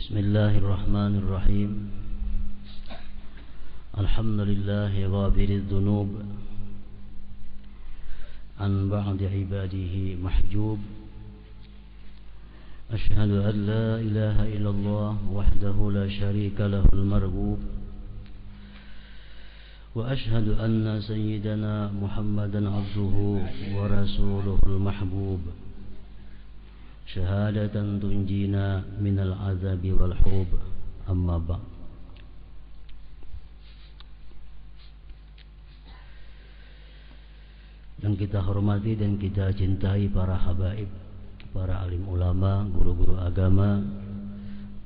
بسم الله الرحمن الرحيم الحمد لله غافر الذنوب عن بعض عباده محجوب أشهد أن لا إله إلا الله وحده لا شريك له المرغوب وأشهد أن سيدنا محمدا عبده ورسوله المحبوب شهادة تنجينا من العذاب والحروب أما بعد. Yang kita hormati dan kita cintai para habaib, para alim ulama, guru-guru agama,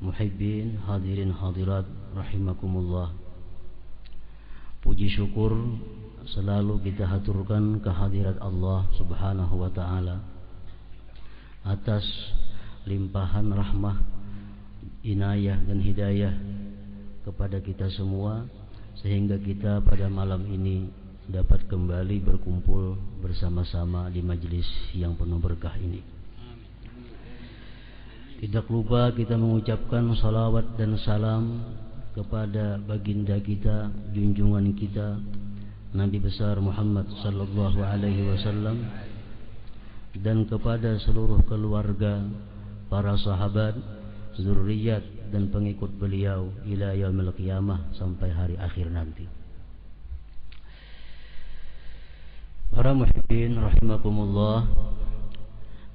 muhibbin, hadirin hadirat rahimakumullah. Puji syukur selalu kita haturkan kehadirat Allah Subhanahu wa taala atas limpahan rahmah, inayah dan hidayah kepada kita semua, sehingga kita pada malam ini dapat kembali berkumpul bersama-sama di majelis yang penuh berkah ini. Tidak lupa kita mengucapkan salawat dan salam kepada baginda kita, junjungan kita, Nabi besar Muhammad sallallahu alaihi wasallam, dan kepada seluruh keluarga, para sahabat, zurriyat dan pengikut beliau ila yaumil qiyamah, sampai hari akhir nanti. Para muhibbin rahimakumullah,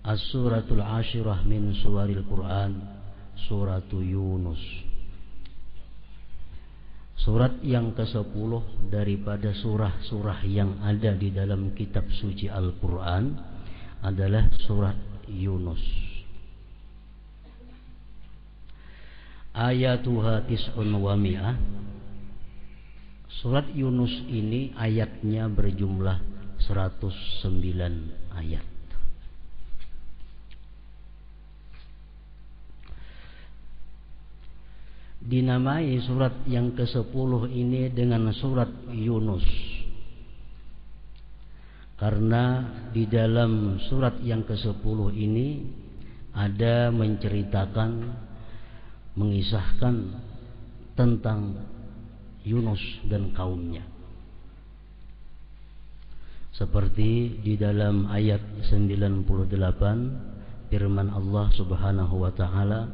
as-suratul ashirah min suwaril Quran, suratu Yunus. Surat yang ke-10 daripada surah-surah yang ada di dalam kitab suci Al-Quran adalah surat Yunus. Ayatuha tis'un wa mi'ah. Surat Yunus ini ayatnya berjumlah 109 ayat. Dinamai surat yang ke-10 ini dengan surat Yunus karena di dalam surat yang ke-10 ini ada menceritakan, mengisahkan tentang Yunus dan kaumnya. Seperti di dalam ayat 98 firman Allah Subhanahu wa taala,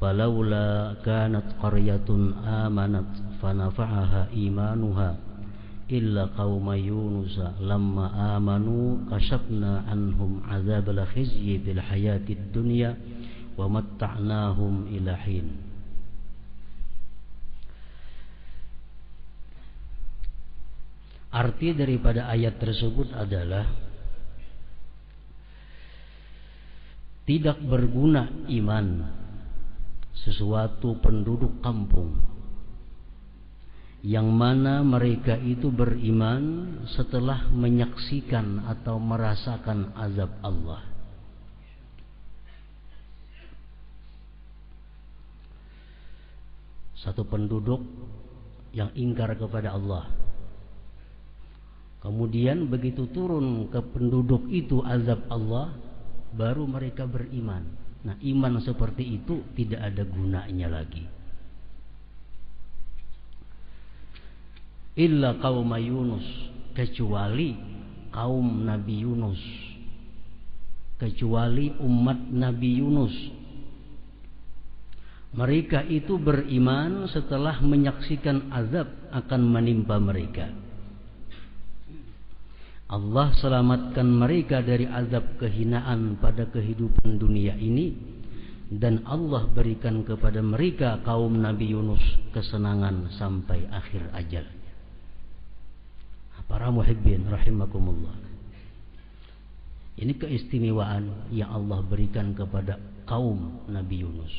"Falaula kanat qaryatun amanat fanafa'aha imanuha illa qauma Yunus lamma amanu kashafna anhum azabal khizyi fil hayatid dunya wa matta'nahum ila hin." Arti daripada ayat tersebut adalah tidak berguna iman sesuatu penduduk kampung yang mana mereka itu beriman setelah menyaksikan atau merasakan azab Allah. Satu penduduk yang ingkar kepada Allah, kemudian begitu turun ke penduduk itu azab Allah, baru mereka beriman. Nah, iman seperti itu tidak ada gunanya lagi. Illa qauma Yunus, kecuali kaum Nabi Yunus, kecuali umat Nabi Yunus. Mereka itu beriman setelah menyaksikan azab akan menimpa mereka. Allah selamatkan mereka dari azab kehinaan pada kehidupan dunia ini, dan Allah berikan kepada mereka kaum Nabi Yunus kesenangan sampai akhir ajal. Para muhibbin rahimakumullah, ini keistimewaan yang Allah berikan kepada kaum Nabi Yunus.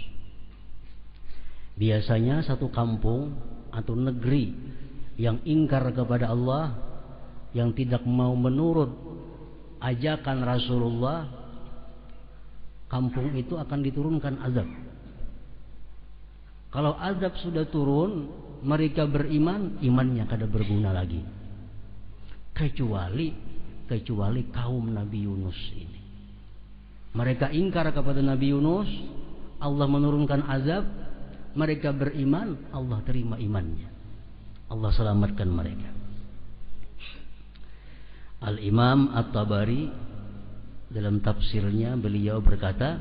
Biasanya satu kampung atau negeri yang ingkar kepada Allah, yang tidak mau menurut ajakan Rasulullah, kampung itu akan diturunkan azab. Kalau azab sudah turun, mereka beriman, imannya kada berguna lagi. Kecuali kaum Nabi Yunus ini. Mereka ingkar kepada Nabi Yunus, Allah menurunkan azab, mereka beriman, Allah terima imannya, Allah selamatkan mereka. Al-Imam At-Tabari dalam tafsirnya beliau berkata,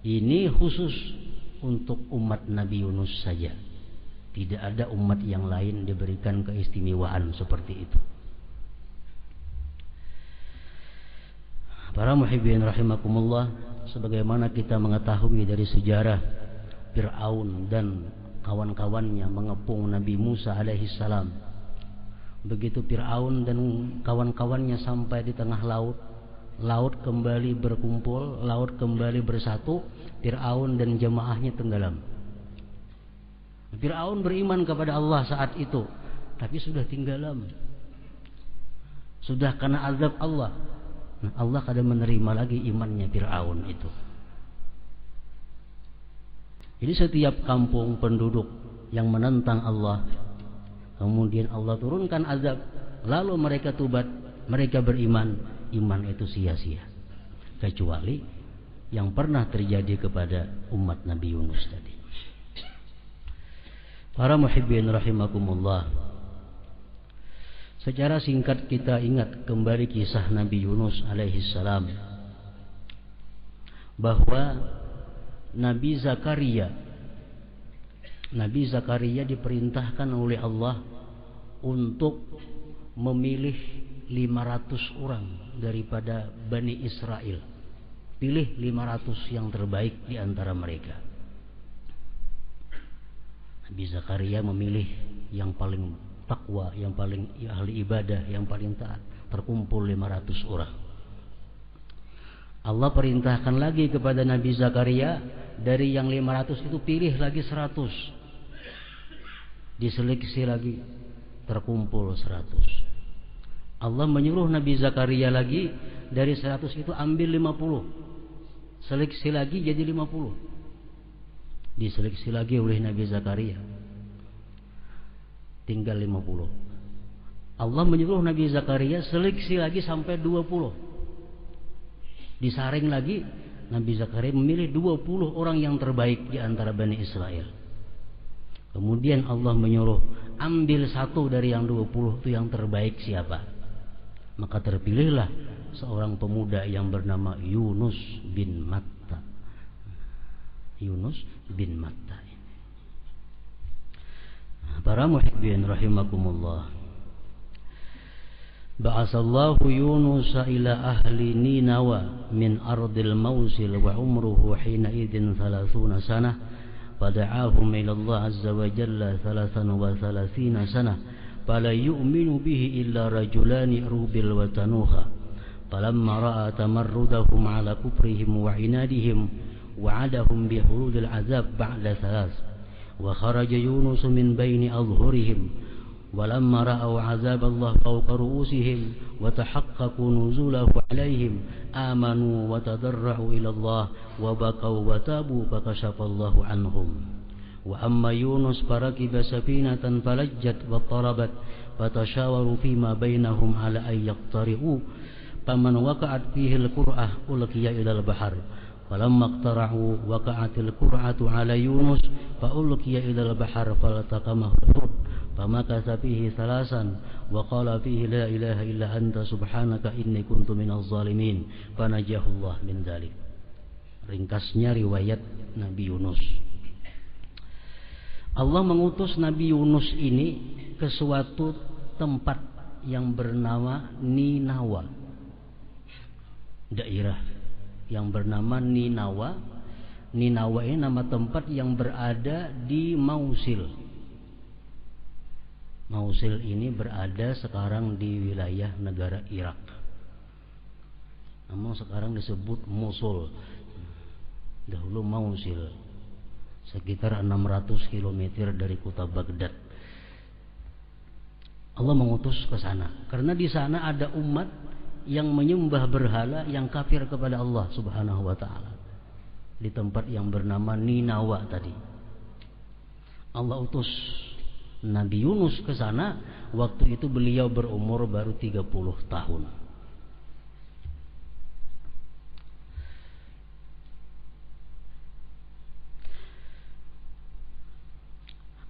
ini khusus untuk umat Nabi Yunus saja. Tidak ada umat yang lain diberikan keistimewaan seperti itu. Para muhibbin rahimakumullah, sebagaimana kita mengetahui dari sejarah Fir'aun dan kawan-kawannya mengepung Nabi Musa alaihissalam. Begitu Fir'aun dan kawan-kawannya sampai di tengah laut, laut kembali berkumpul, laut kembali bersatu, Fir'aun dan jemaahnya tenggelam. Fir'aun beriman kepada Allah saat itu, tapi sudah tenggelam, sudah kena azab Allah. Nah, Allah kadang menerima lagi imannya Fir'aun itu. Jadi setiap kampung penduduk yang menentang Allah, kemudian Allah turunkan azab, lalu mereka tobat, mereka beriman, iman itu sia-sia. Kecuali yang pernah terjadi kepada umat Nabi Yunus tadi. Para muhibbin rahimakumullah, secara singkat kita ingat kembali kisah Nabi Yunus alaihissalam, bahwa Nabi Zakaria diperintahkan oleh Allah untuk memilih 500 orang daripada Bani Israel. Pilih 500 yang terbaik di antara mereka. Nabi Zakaria memilih yang paling takwa, yang paling ahli ibadah, yang paling taat. Terkumpul 500 orang. Allah perintahkan lagi kepada Nabi Zakaria, dari yang 500 itu pilih lagi 100. Diseleksi lagi, terkumpul 100. Allah menyuruh Nabi Zakaria lagi, dari 100 itu ambil 50. Seleksi lagi jadi 50. Diseleksi lagi oleh Nabi Zakaria, tinggal 50. Allah menyuruh Nabi Zakaria seleksi lagi sampai 20. Disaring lagi, Nabi Zakaria memilih 20 orang yang terbaik di antara Bani Israel. Kemudian Allah menyuruh ambil satu dari yang 20 itu yang terbaik siapa? Maka terpilihlah seorang pemuda yang bernama Yunus bin Matta. Yunus bin Matta ini. Para muhibbin rahimakumullah, ba'asallahu Yunus ila ahli Ninawa min ardil Mausil wa umruhu hina idin 30 sanah fada'ahum ila Allah azza wa jalla 33 sanah fala yu'minu bihi illa rajulani rubil wa tanuha falamma ra'a tamarrudahum ala kufrihim wa inadihim wa'adahum bihuludil azab ba'da 3 wa kharaja Yunus min baini adhhurihim ولما رأوا عذاب الله فوق رؤوسهم وتحققوا نزوله عليهم آمنوا وتضرعوا إلى الله وبكوا وتابوا فكشف الله عنهم وأما يونس فركب سفينة فلجت واضطربت فتشاوروا فيما بينهم على أن يقترئوا فمن وقعت فيه القرعة ألقي إلى البحر فلما اقترعوا وقعت القرعة على يونس فألقي إلى البحر فالتقمه الحوت فمكث فيه 3 وقال فيه لا إله إلا أنت سبحانك إني كنت من الظالمين فنجاه الله من ذلك. Ringkasnya riwayat Nabi Yunus. Allah mengutus Nabi Yunus ini ke suatu tempat yang bernama Ninawa, daerah yang bernama Ninawa. Ninawa ini nama tempat yang berada di Mausil. Mausil ini berada sekarang di wilayah negara Irak. Namun sekarang disebut Mosul. Dahulu Mausil. Sekitar 600 km dari kota Baghdad. Allah mengutus ke sana karena di sana ada umat yang menyembah berhala, yang kafir kepada Allah Subhanahu wa taala. Di tempat yang bernama Ninawa tadi. Allah utus Nabi Yunus ke sana. Waktu itu beliau berumur baru 30 tahun.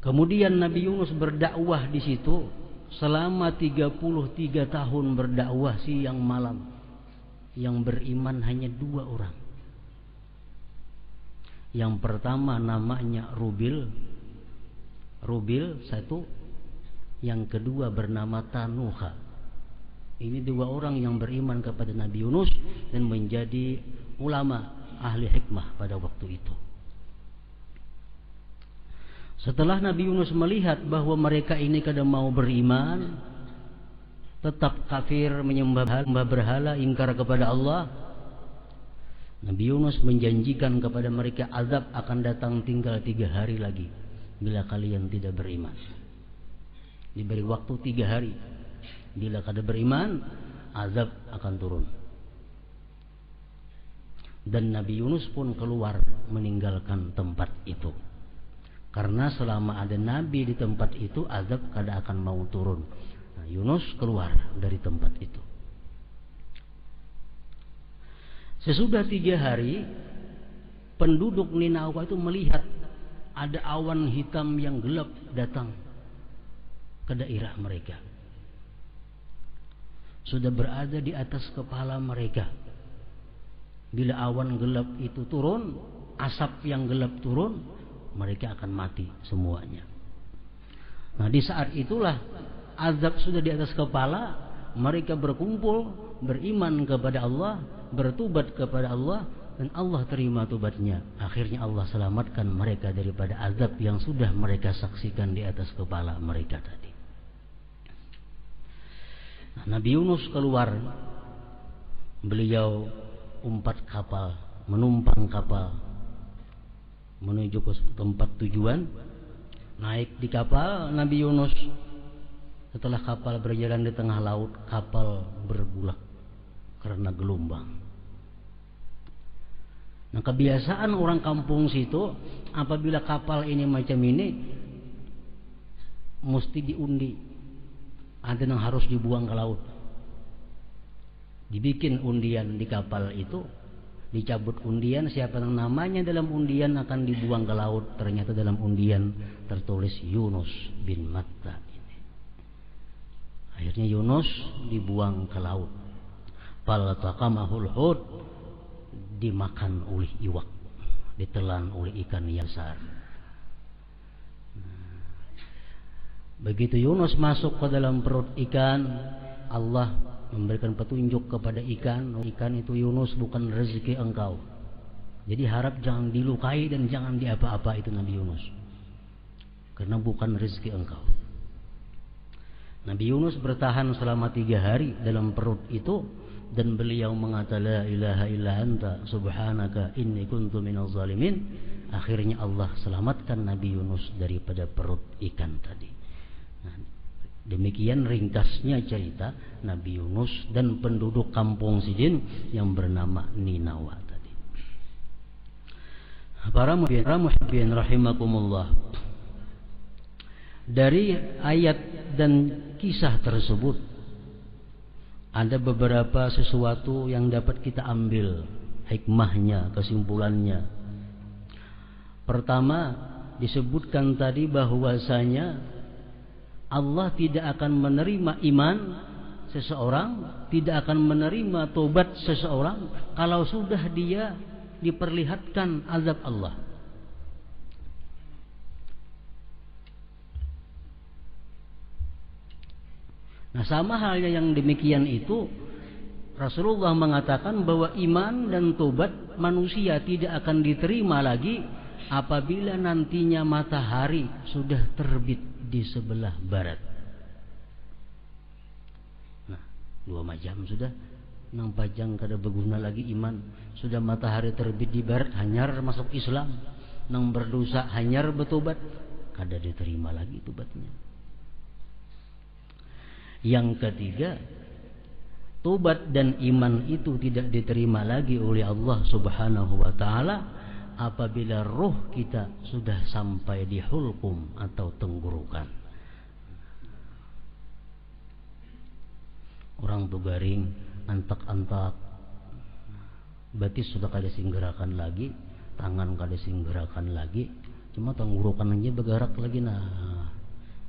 Kemudian Nabi Yunus berdakwah di situ selama 33 tahun berdakwah siang malam. Yang beriman hanya 2 orang. Yang pertama namanya Rubil satu. Yang kedua bernama Tanuha. Ini 2 orang yang beriman kepada Nabi Yunus dan menjadi ulama ahli hikmah pada waktu itu. Setelah Nabi Yunus melihat bahwa mereka ini kada mau beriman, tetap kafir, menyembah berhala, ingkar kepada Allah, Nabi Yunus menjanjikan kepada mereka azab akan datang tinggal 3 hari lagi bila kalian tidak beriman. Diberi waktu 3 hari. Bila kada beriman, azab akan turun. Dan Nabi Yunus pun keluar meninggalkan tempat itu. Karena selama ada Nabi di tempat itu, azab kada akan mau turun. Nah, Yunus keluar dari tempat itu. Sesudah 3 hari, penduduk Ninawa itu melihat ada awan hitam yang gelap datang ke daerah mereka. Sudah berada di atas kepala mereka. Bila awan gelap itu turun, asap yang gelap turun, mereka akan mati semuanya. Nah, di saat itulah azab sudah di atas kepala, mereka berkumpul, beriman kepada Allah, bertubat kepada Allah, dan Allah terima tubatnya. Akhirnya Allah selamatkan mereka daripada azab yang sudah mereka saksikan di atas kepala mereka tadi. Nah, Nabi Yunus keluar, beliau umpat kapal, menumpang kapal menuju ke tempat tujuan. Naik di kapal Nabi Yunus. Setelah kapal berjalan di tengah laut, kapal bergulak karena gelombang. Nah, kebiasaan orang kampung situ, apabila kapal ini macam ini, mesti diundi. Ada yang harus dibuang ke laut. Dibikin undian di kapal itu, dicabut undian, siapa yang namanya dalam undian akan dibuang ke laut. Ternyata dalam undian tertulis Yunus bin Matta ini. Akhirnya Yunus dibuang ke laut. Faltaqamahul hut, dimakan oleh iwak, ditelan oleh ikan yang besar. Begitu Yunus masuk ke dalam perut ikan, Allah memberikan petunjuk kepada ikan. Ikan itu, Yunus, bukan rezeki engkau. Jadi harap jangan dilukai dan jangan diapa-apa itu Nabi Yunus, karena bukan rezeki engkau. Nabi Yunus bertahan selama 3 hari dalam perut itu, dan beliau mengatakan la ilaha illa anta subhanaka inni kuntu minaz zalimin. Akhirnya Allah selamatkan Nabi Yunus daripada perut ikan tadi. Nah, demikian ringkasnya cerita Nabi Yunus dan penduduk kampung Sidin yang bernama Ninawa tadi. Para muhibbin rahimakumullah, dari ayat dan kisah tersebut ada beberapa sesuatu yang dapat kita ambil hikmahnya, kesimpulannya. Pertama, disebutkan tadi bahwasanya Allah tidak akan menerima iman seseorang, tidak akan menerima tobat seseorang kalau sudah dia diperlihatkan azab Allah. Nah, sama halnya yang demikian itu, Rasulullah mengatakan bahwa iman dan tobat manusia tidak akan diterima lagi apabila nantinya matahari sudah terbit di sebelah barat. Nah, 2 jam sudah, 4 jam kada berguna lagi iman. Sudah matahari terbit di barat, hanyar masuk Islam. Nang berdosa hanyar bertobat, kada diterima lagi tobatnya. Yang ketiga, tobat dan iman itu tidak diterima lagi oleh Allah Subhanahu wa ta'ala apabila roh kita sudah sampai di hulqum atau tenggorokan. Orang tuh garing, antak-antak, batis sudah kada singgerakan lagi, tangan kada singgerakan lagi, Cuma tenggorokan aja bergerak lagi. Nah,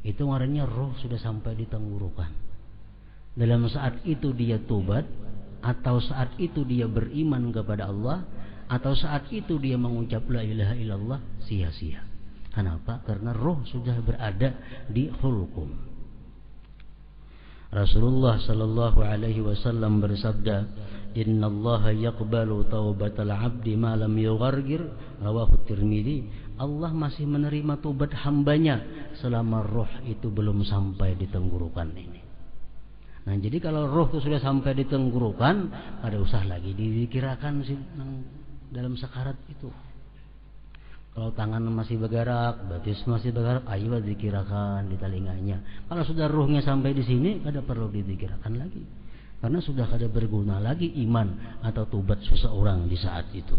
itu ngarannya roh sudah sampai di tenggorokan. Dalam saat itu dia tobat, atau saat itu dia beriman kepada Allah, atau saat itu dia mengucap la ilaha illallah, sia-sia. Kenapa? Karena roh sudah berada di hulqum. Rasulullah sallallahu alaihi wasallam bersabda, "Innallaha yaqbalu taubatal 'abdi ma lam yughargir." Rawahu Tirmidzi. Allah masih menerima tobat hambanya selama roh itu belum sampai di tenggorokan ini. Nah, jadi kalau roh itu sudah sampai di tenggorokan, ada usah lagi dizikirkan dalam sakarat itu. Kalau tangan masih bergerak, batis masih bergerak, ayo dizikirkan di telinganya. Kalau sudah ruhnya sampai di sini, kada perlu dizikirkan lagi. Karena sudah kada berguna lagi iman atau tobat seseorang di saat itu.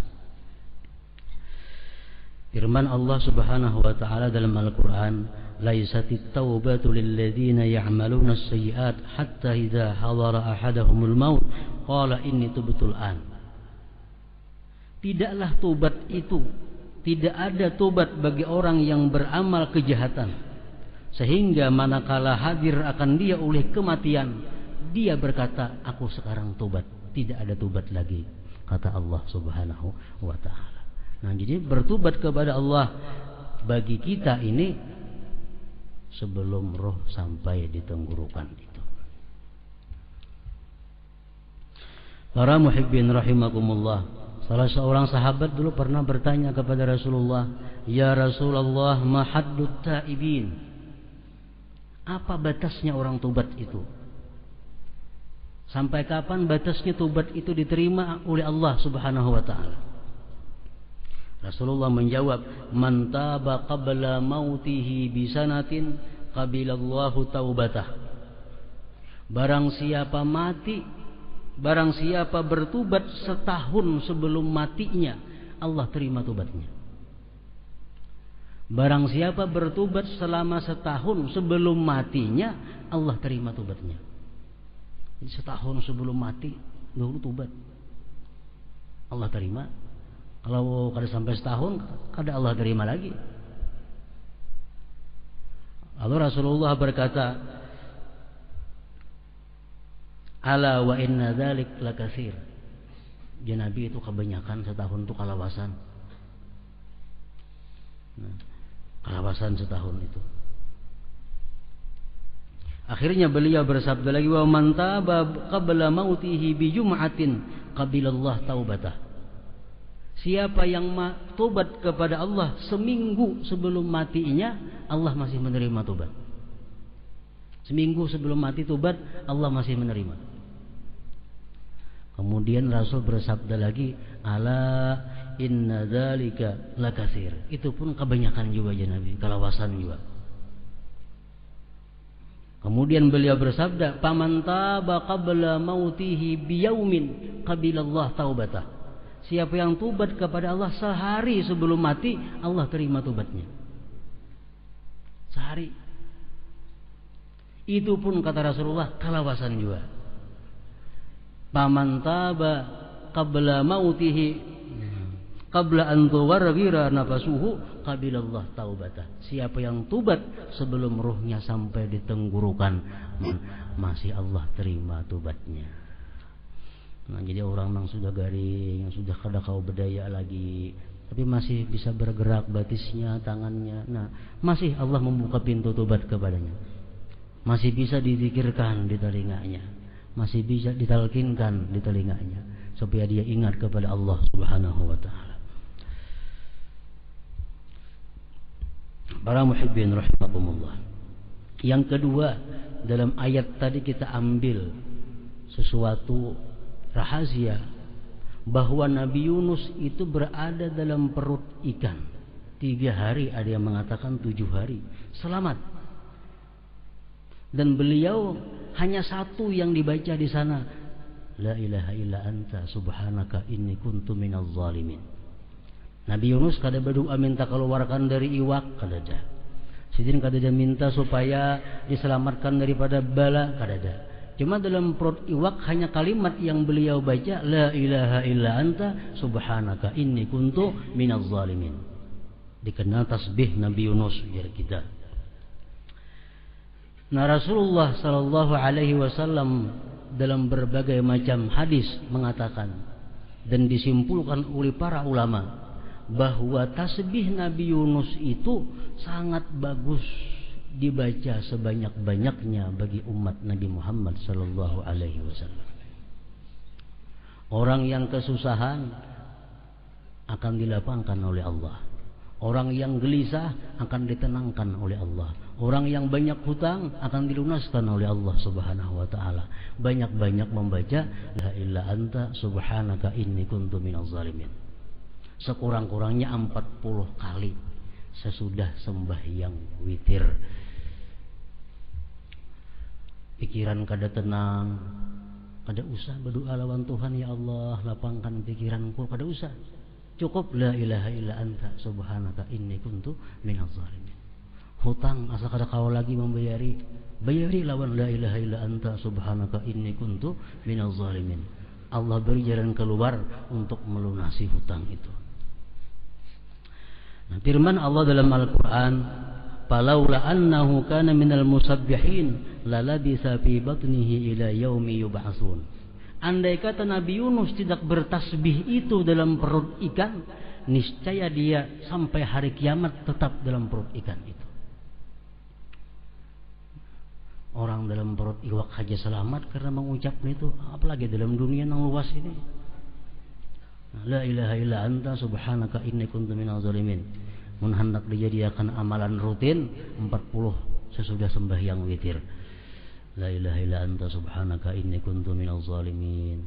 Firman Allah Subhanahu wa taala dalam Al-Qur'an, "Laisatit taubatu lil ladzina ya'maluna as-sayyi'at hatta idza hadara ahadahumul maut qala inni tubtul an." Tidaklah tobat itu, tidak ada tobat bagi orang yang beramal kejahatan, sehingga manakala hadir akan dia oleh kematian, dia berkata, "Aku sekarang tobat." Tidak ada tobat lagi, kata Allah Subhanahu wa taala. Nah, jadi bertobat kepada Allah bagi kita ini sebelum roh sampai di tenggorokan itu. Para muhibbin rahimakumullah, salah seorang sahabat dulu pernah bertanya kepada Rasulullah, "Ya Rasulullah, ma haddut taibin?" Apa batasnya orang tobat itu? Sampai kapan batasnya tobat itu diterima oleh Allah Subhanahu wa taala? Rasulullah menjawab, "Man taba qabla mautihi bisanatin qabilallahu taubatah." Barang siapa mati, barang siapa bertobat setahun sebelum matinya, Allah terima tobatnya. Barang siapa bertobat selama setahun sebelum matinya, Allah terima tobatnya. Jadi setahun sebelum mati dulu tobat, Allah terima. Kalau kada sampai setahun, kada Allah terima lagi. Lalu Rasulullah berkata, "Ala wa inna dzalik lakatsir." Ya Nabi, itu kebanyakan setahun itu kalawasan. Nah, kalawasan setahun itu. Akhirnya beliau bersabda lagi, "Wa man taba qabla mautihi bi jum'atin qabilallah taubatah." Siapa yang tobat kepada Allah seminggu sebelum matinya, Allah masih menerima tobat. Seminggu sebelum mati tobat, Allah masih menerima. Kemudian Rasul bersabda lagi, "Ala inna dzalika lakatsir." Itu pun kebanyakan juga ya Nabi, kalawasan juga. Kemudian beliau bersabda, "Faman taba qabla mautihi biyaumin qabilallah taubatah." Siapa yang tobat kepada Allah sehari sebelum mati, Allah terima tobatnya. Sehari. Itu pun kata Rasulullah kalawasan juga. Paman taba qabla mautihi qabla an tuwarghira nafasuhu qabilallah taubatah. Siapa yang tobat sebelum ruhnya sampai di tenggorokan, masih Allah terima tobatnya. Nah, jadi orang yang sudah garing, yang sudah kada kau berdaya lagi, tapi masih bisa bergerak batisnya, tangannya. Nah, masih Allah membuka pintu tobat kepadanya. Masih bisa dizikirkan di telinganya, masih bisa ditalkinkan di telinganya, supaya dia ingat kepada Allah Subhanahu wa taala. Para muhibbin rahimakumullah. Yang kedua, dalam ayat tadi kita ambil sesuatu rahasia bahwa Nabi Yunus itu berada dalam perut ikan 3 hari, ada yang mengatakan 7 hari, selamat. Dan beliau hanya satu yang dibaca di sana, la ilaha illa anta subhanaka inni kuntu minaz zalimin. Nabi Yunus kada berdoa minta keluarkan dari iwak, kada ada. Sidin kada ada minta supaya diselamatkan daripada bala, kada ada. Cuma dalam perut iwak hanya kalimat yang beliau baca, la ilaha illa anta subhanaka inni kuntu minaz zalimin. dikenal tasbih Nabi Yunus biar kita. Nah, Rasulullah sallallahu alaihi wasallam dalam berbagai macam hadis mengatakan dan disimpulkan oleh para ulama bahwa tasbih Nabi Yunus itu sangat bagus dibaca sebanyak-banyaknya bagi umat Nabi Muhammad sallallahu alaihi wasallam. Orang yang kesusahan akan dilapangkan oleh Allah. Orang yang gelisah akan ditenangkan oleh Allah. Orang yang banyak hutang akan dilunaskan oleh Allah Subhanahu wa taala. Banyak-banyak membaca la ilaha anta subhanaka inni kuntu minaz zalimin. Sekurang-kurangnya 40 kali sesudah sembahyang witir. Pikiran kada tenang, kada usah berdoa lawan Tuhan, ya Allah lapangkan pikiranku, kada usah. Cukup la ilaha illa anta subhanaka inni kuntu minaz zalimin. Hutang asa kada kau lagi membayari, bayari lawan la ilaha illa anta subhanaka inni kuntu minaz zalimin. Allah beri jalan keluar untuk melunasi hutang itu. Nah, firman Allah dalam Al-Qur'an, "Falaula annahu kana minal musabbihin lalabisa fi batnihi ila yaumi yub'atsun." Andai kata Nabi Yunus tidak bertasbih itu dalam perut ikan, niscaya dia sampai hari kiamat tetap dalam perut ikan itu. Orang dalam perut iwak saja selamat karena mengucapnya itu, apalagi dalam dunia yang luas ini. La ilaha illa anta subhanaka inni kuntu minaz zalimin. Mun hendak dijadikan amalan rutin 40 sesudah sembahyang witir. La ilaha illa anta subhanaka inni kuntu minaz zalimin.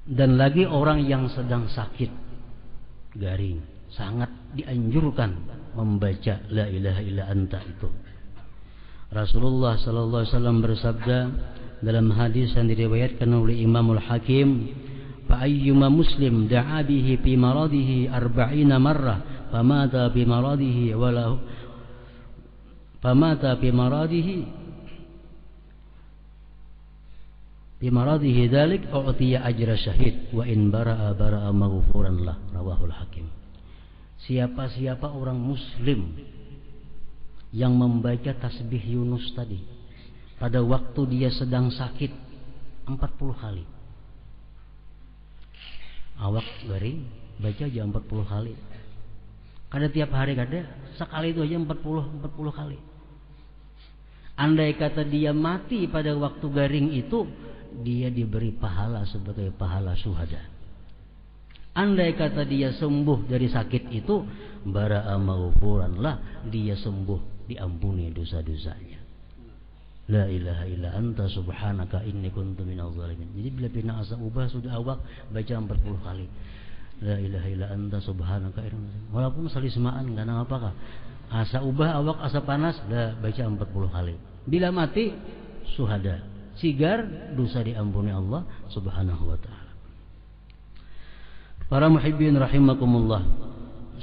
Dan lagi orang yang sedang sakit garing, sangat dianjurkan membaca la ilaha illa anta itu. Rasulullah sallallahu alaihi wasallam bersabda dalam hadis yang diriwayatkan oleh Imamul Hakim, fa ayyuma muslim da'a bihi fi maradihi 40 marrah famata bi maradihi walau famata bi maradihi dzalik u'tiya ajra syahid wa in bara'a maghfuran lah, rawahul Hakim. Siapa-siapa orang muslim yang membaca tasbih Yunus tadi pada waktu dia sedang sakit 40 kali, awak garing, baca aja 40 kali. Kada tiap hari, kada sekali itu aja 40 kali. Andai kata dia mati pada waktu garing itu, dia diberi pahala sebagai pahala syuhada. Andai kata dia sembuh dari sakit itu, bara'a maghfuran lah, dia sembuh, diampuni dosa-dosanya. La ilaha illa anta subhanaka inni kuntu minaz zalimin. Jadi bila pina asa ubah sudah awak baca 40 kali. La ilaha illa anta subhanaka. Walaupun salismaan karena apakah? Asa ubah awak asa panas dah baca 40 kali. Bila mati syuhada, sigar dosa diampuni Allah Subhanahu wa taala. Para muhibbin rahimakumullah.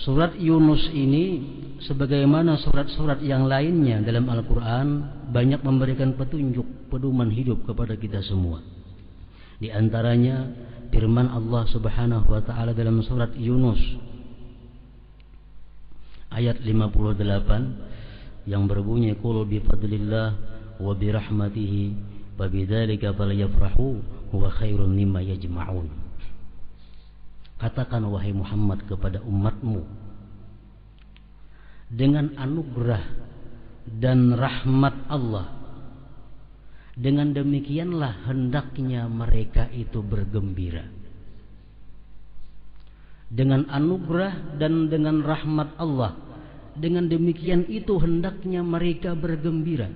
Surat Yunus ini sebagaimana surat-surat yang lainnya dalam Al-Qur'an banyak memberikan petunjuk, pedoman hidup kepada kita semua. Di antaranya firman Allah Subhanahu wa taala dalam surat Yunus ayat 58 yang berbunyi, qul bi fadlillah wa bi rahmatihi wa bidzalika falyafrahu huwa khairum mimma yajma'un. Katakan wahai Muhammad kepada umatmu, dengan anugerah dan rahmat Allah, dengan demikianlah hendaknya mereka itu bergembira. Dengan anugerah dan dengan rahmat Allah, dengan demikian itu hendaknya mereka bergembira.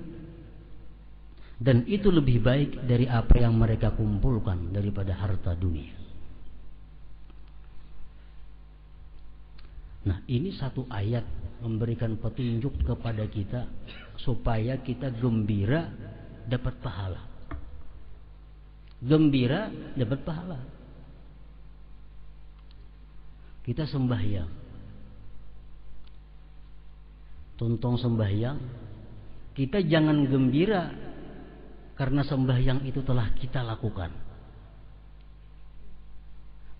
Dan itu lebih baik dari apa yang mereka kumpulkan daripada harta dunia. Nah, ini satu ayat memberikan petunjuk kepada kita supaya kita gembira dapat pahala. Gembira dapat pahala. Kita sembahyang, tuntung sembahyang, kita jangan gembira karena sembahyang itu telah kita lakukan.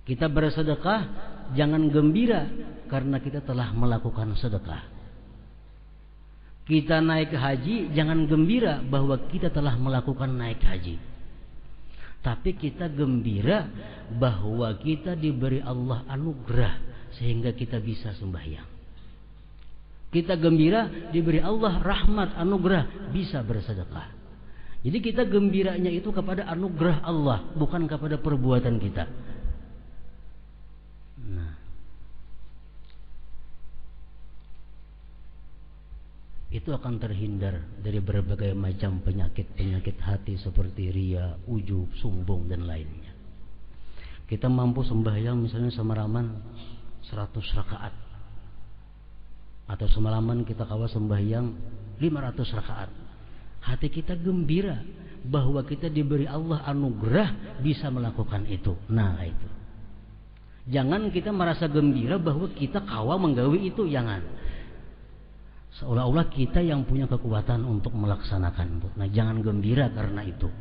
Kita bersedekah, jangan gembira karena kita telah melakukan sedekah. Kita naik haji, jangan gembira bahwa kita telah melakukan naik haji. Tapi kita gembira bahwa kita diberi Allah anugerah sehingga kita bisa sembahyang. Kita gembira diberi Allah rahmat anugerah bisa bersedekah. Jadi kita gembiranya itu kepada anugerah Allah, bukan kepada perbuatan kita. Nah, itu akan terhindar dari berbagai macam penyakit hati seperti ria, ujub, sombong dan lainnya. Kita mampu sembahyang misalnya semalaman 100 rakaat, atau semalaman kita kawal sembahyang 500 rakaat. Hati kita gembira bahwa kita diberi Allah anugerah bisa melakukan itu. Nah, itu. Jangan kita merasa gembira bahwa kita kawal menggawi itu, jangan. Seolah-olah kita yang punya kekuatan untuk melaksanakan itu. Nah, jangan gembira karena itu.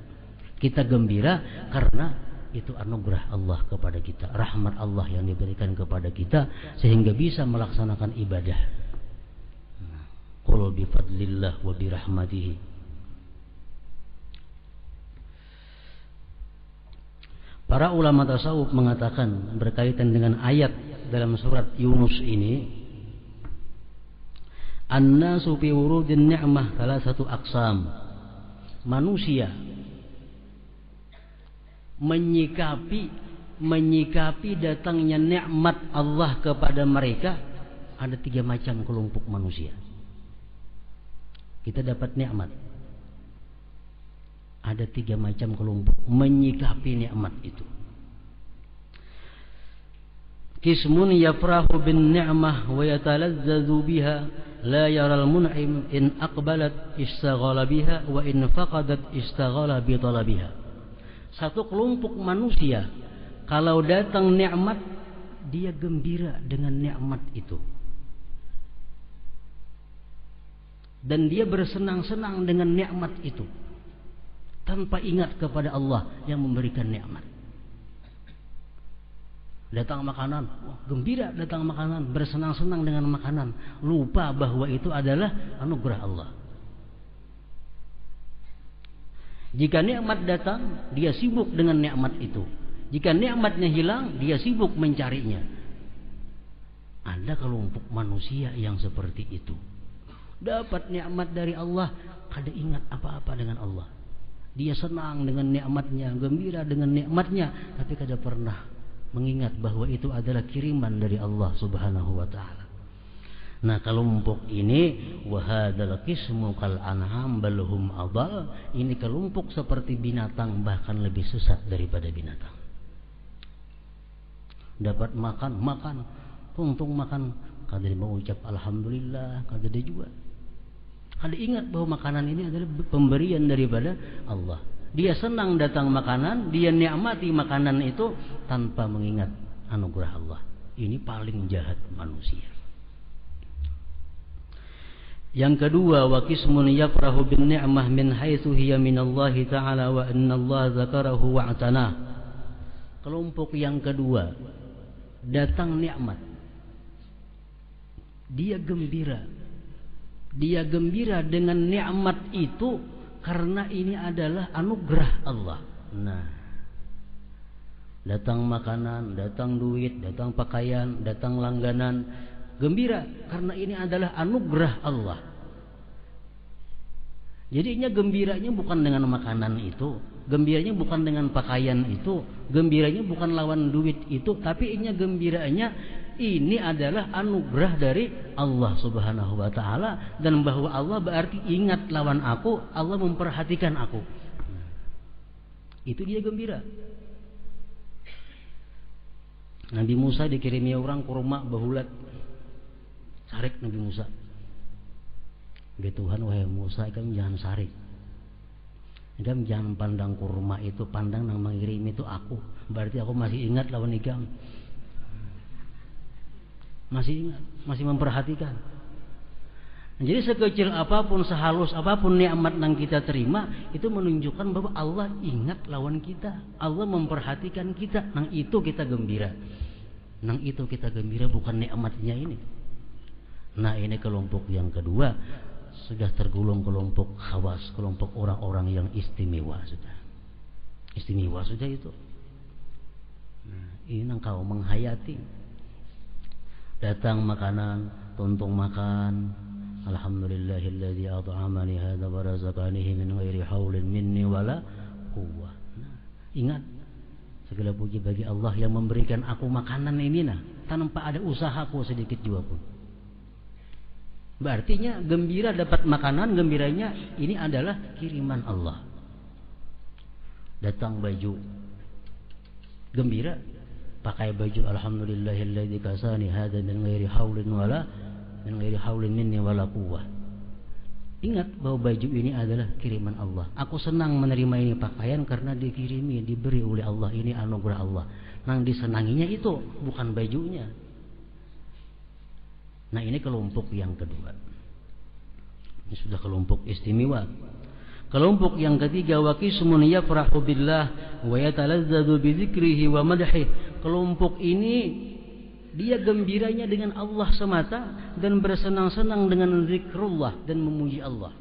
Kita gembira karena itu anugerah Allah kepada kita, rahmat Allah yang diberikan kepada kita sehingga bisa melaksanakan ibadah. Qul bi fadlillah wa bi rahmatihi. Para ulama tasawuf mengatakan berkaitan dengan ayat dalam surat Yunus ini, An-nasu fi wurudin ni'mah salah satu aqsam. Manusia menyikapi datangnya nikmat Allah kepada mereka ada 3 macam kelompok manusia. Kita dapat nikmat, ada 3 macam kelompok menyikapi nikmat itu. Qismun yafrahu bin ni'mah wa yatalazzazu biha la yaral mun'im in aqbalat istaghala biha wa in faqadat istaghala bi talabiha. Satu kelompok manusia kalau datang nikmat dia gembira dengan nikmat itu. Dan dia bersenang-senang dengan nikmat itu tanpa ingat kepada Allah yang memberikan nikmat. Datang makanan, gembira datang makanan, bersenang-senang dengan makanan, lupa bahwa itu adalah anugerah Allah. Jika nikmat datang, dia sibuk dengan nikmat itu. Jika nikmatnya hilang, dia sibuk mencarinya. Ada kelompok manusia yang seperti itu. Dapat nikmat dari Allah, kada ingat apa-apa dengan Allah. Dia senang dengan nikmatnya, gembira dengan nikmatnya, tapi kada pernah mengingat bahwa itu adalah kiriman dari Allah Subhanahu wa taala. Nah, kelompok ini wahadal qismu kal an'am bal hum adall, ini kelompok seperti binatang bahkan lebih sesat daripada binatang. Dapat makan, untung makan, kada mau ucap alhamdulillah, kada dia juga. Kada ingat bahwa makanan ini adalah pemberian daripada Allah. Dia senang datang makanan, dia nikmati makanan itu tanpa mengingat anugerah Allah. Ini paling jahat manusia. Yang kedua, wa qismun yafrahu bin ni'mah min haitsu hiya min Allah taala wa inna Allah zakarahu wa atana. Kelompok yang kedua, datang nikmat, dia gembira. Dia gembira dengan nikmat itu karena ini adalah anugerah Allah. Nah, datang makanan, datang duit, datang pakaian, datang langganan, gembira karena ini adalah anugerah Allah. Jadinya gembiranya bukan dengan makanan itu, gembiranya bukan dengan pakaian itu, gembiranya bukan lawan duit itu, tapi ini gembiranya ini adalah anugerah dari Allah Subhanahu wa taala, dan bahwa Allah berarti ingat lawan aku, Allah memperhatikan aku. Itu dia gembira. Nabi Musa dikirimi orang kurma bahulat. Sarik Nabi Musa. Ya Tuhan, wahai Musa, kamu jangan sarik. Kamu jangan pandang kurma itu, pandang nang mengirim itu aku. Berarti aku masih ingat lawan ikam. Masih ingat, masih memperhatikan. Jadi sekecil apapun, sehalus apapun nikmat yang kita terima, itu menunjukkan bahwa Allah ingat lawan kita, Allah memperhatikan kita. Nang itu kita gembira. Nang itu kita gembira bukan nikmatnya ini. Nah ini kelompok yang kedua, sudah tergolong kelompok khawas, kelompok orang-orang yang istimewa sudah. Istimewa sudah itu. Nah, ini engkau menghayati. Datang makanan, tuntung makan. Alhamdulillahilladzi at'amani hadza wa razaqanihi min ghairi haulin minni wala quwwah. Nah, ingat, segala puji bagi Allah yang memberikan aku makanan ini tanpa ada usahaku sedikit juga pun. Berartinya gembira dapat makanan, gembiranya ini adalah kiriman Allah. Datang baju, gembira, pakai baju alhamdulillahilladzi kasani hadza min ghairi haulin minni wala quwwah. Ingat bahwa baju ini adalah kiriman Allah. Aku senang menerima ini pakaian karena dikirimi, diberi oleh Allah. Ini anugerah Allah. Nang disenanginya itu bukan bajunya. Nah ini kelompok yang kedua. Ini sudah kelompok istimewa. Kelompok yang ketiga, wa qismun yafrahu billah wa yatalazzadu bi dzikrihi wa madhi. Kelompok ini dia gembiranya dengan Allah semata dan bersenang-senang dengan zikrullah dan memuji Allah.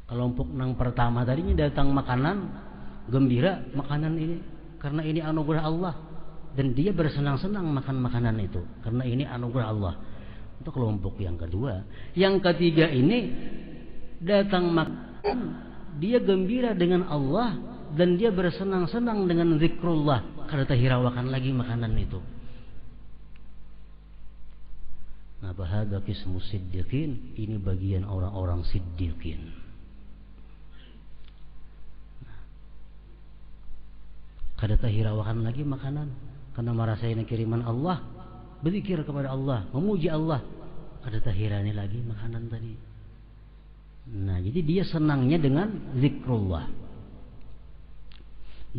Kelompok yang pertama tadinya datang makanan, gembira makanan ini karena ini anugerah Allah, dan dia bersenang-senang makan makanan itu karena ini anugerah Allah. Itu kelompok yang kedua. Yang ketiga ini datang makan, dia gembira dengan Allah dan dia bersenang-senang dengan zikrullah karena terhirawakan lagi makanan itu. Nah, bahada qismu siddiqin, ini bagian orang-orang siddiqin. Nah, kada tahirawakan lagi makanan karena merasa ini kiriman Allah, berzikir kepada Allah, memuji Allah, kada tahirani lagi makanan tadi. Nah, jadi dia senangnya dengan zikrullah.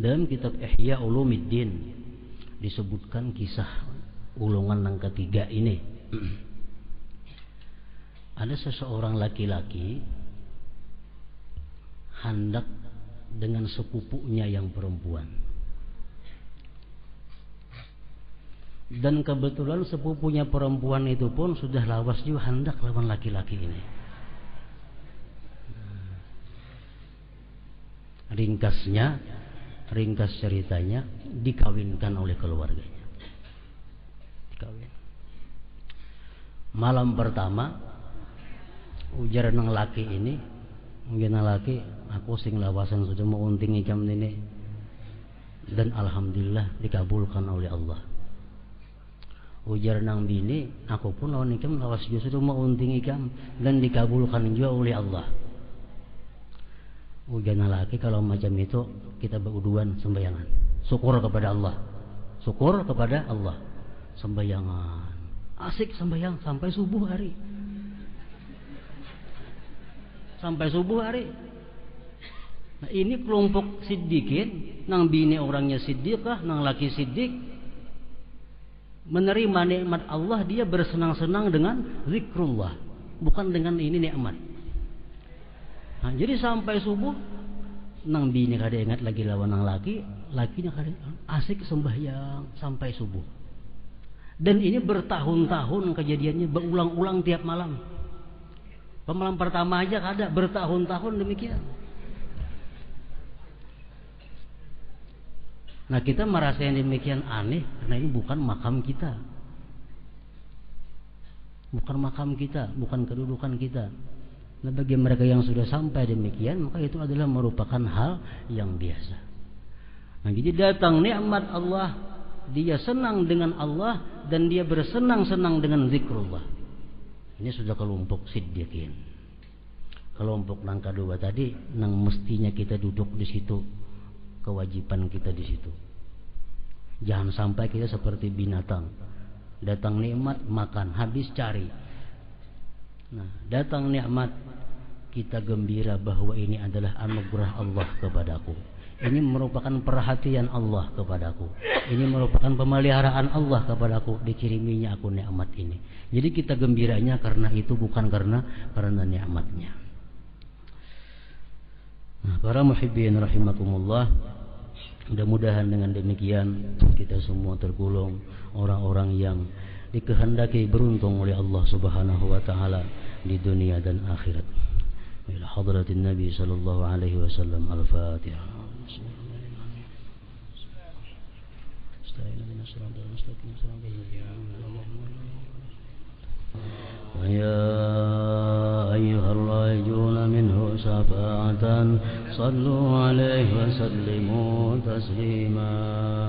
Dalam kitab Ihya Ulumuddin disebutkan kisah ulungan yang ketiga ini. Ada seseorang laki-laki hendak dengan sepupunya yang perempuan, dan kebetulan sepupunya perempuan itu pun sudah lawas juga hendak lawan laki-laki ini. Ringkas ceritanya, dikawinkan oleh keluarganya. Dikawin. Malam pertama ujar nang laki ini, mungkin laki, aku sing lawasan sudah mau unting ikam ini, dan alhamdulillah dikabulkan oleh Allah. Ujar nang bini, aku pun lawan ikam lawas juga sudah mau unting ikam dan dikabulkan juga oleh Allah. Ujar nang laki, kalau macam itu kita beruduan sembayangan, syukur kepada Allah, syukur kepada Allah, sembayangan, asik sembayang sampai subuh hari. Sampai subuh hari. Nah, ini kelompok siddiqin, nang bini orangnya siddiqah, nang laki siddiq, menerima nikmat Allah, dia bersenang-senang dengan zikrullah, bukan dengan ini nikmat. Nah, jadi sampai subuh, nang bini kada ingat lagi lawan nang laki, lakinya kada asik sembahyang sampai subuh. Dan ini bertahun-tahun kejadiannya, berulang-ulang tiap malam. Pemalam pertama aja kada, bertahun-tahun demikian. Nah, kita merasa yang demikian aneh karena ini bukan makam kita. Bukan makam kita, bukan kedudukan kita. Nah, bagi mereka yang sudah sampai demikian, maka itu adalah merupakan hal yang biasa. Nah, jadi datang nikmat Allah, dia senang dengan Allah dan dia bersenang-senang dengan zikrullah. Ini sudah kelompok siddiqin. Kelompok nang kedua tadi, nang mestinya kita duduk di situ, kewajiban kita di situ. Jangan sampai kita seperti binatang, datang nikmat makan, habis cari. Nah, datang nikmat kita gembira bahwa ini adalah anugerah Allah kepadaku. Ini merupakan perhatian Allah kepadaku. Ini merupakan pemeliharaan Allah kepadaku, dikiriminya aku nikmat ini. Jadi kita gembiranya karena itu, bukan karena nikmatnya. Nah, para muhibbin rahimakumullah, Mudah-mudahan dengan demikian kita semua tergolong orang-orang yang dikehendaki beruntung oleh Allah Subhanahu wa taala di dunia dan akhirat. Ila hadratin Nabi sallallahu alaihi wasallam. Al-Fatihah. يا أيها الراجون منه شفاعة صلوا عليه وسلموا تسليما